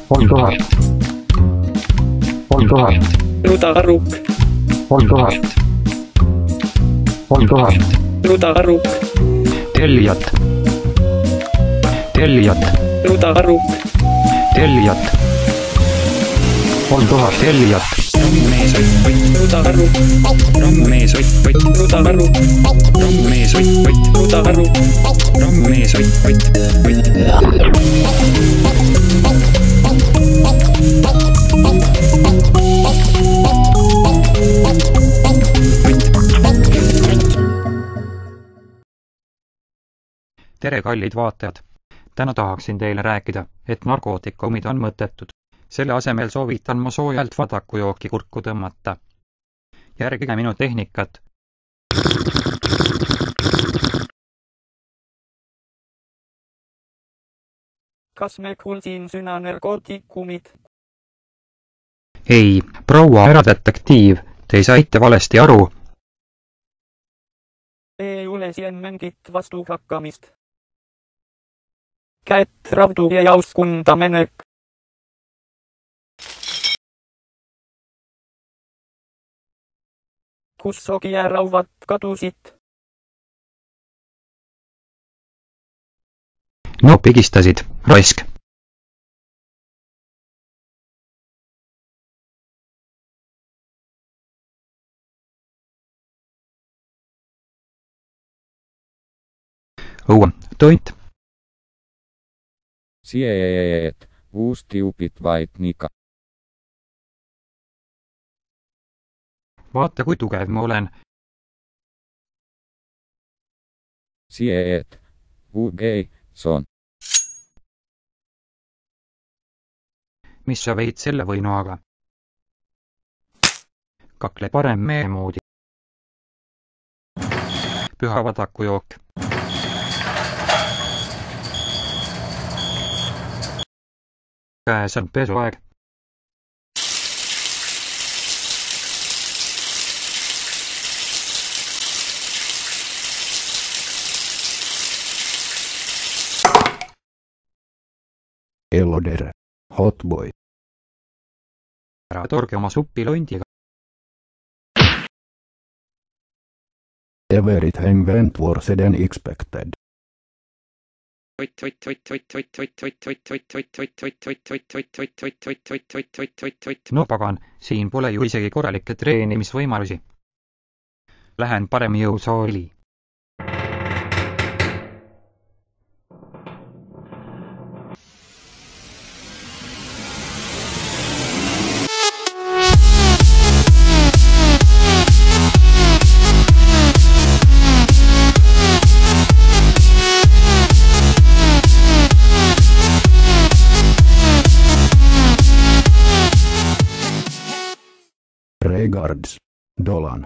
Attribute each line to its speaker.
Speaker 1: 3000, 3000,
Speaker 2: Rutarukk,
Speaker 1: 3000, 3000,
Speaker 2: Rutarukk,
Speaker 1: tellijat, tellijat,
Speaker 2: Rutarukk,
Speaker 1: tellijat, 3000, tellijat,
Speaker 3: Rommees ott-pott,
Speaker 2: Rutarukk,
Speaker 3: rommees ott-pott,
Speaker 2: Rutarukk,
Speaker 3: rommees ott-pott,
Speaker 2: Rutarukk,
Speaker 3: rommees ott-pott,
Speaker 1: tere, kallid vaatajad! Täna tahaksin teile rääkida, et narkootikumid on mõttetud. Selle asemel soovitan ma soojalt vadakujooki kurku tõmmata. Järgige minu tehnikat.
Speaker 2: kas me kuulsin sõna narkootikumid?
Speaker 1: Ei, proua eradetektiiv, te saite valesti aru.
Speaker 2: Ei ole siin mingit vastuhakkamist. Käed ravdu ja jauskunta menek. Kus sogi ja rauvad kadusid?
Speaker 1: No pigistasid, raisk. Õua, toit.
Speaker 4: Sieet, uustiupit vaitnika.
Speaker 1: Vaata, kui tugev ma olen.
Speaker 4: Sieet, vugei, son.
Speaker 1: Mis sa veid selle võinoaga? Kakle parem mehe moodi. Püha vadakujook. Käes on pesuaeg.
Speaker 5: Elodere, hotboy.
Speaker 1: Ära torge oma suppi londiga.
Speaker 5: Everything went worse than expected.
Speaker 1: No pagan, siin pole ju isegi korralikke treenimisvõimalusi. Lähen parem jõusaali.
Speaker 5: Regards, Dolan.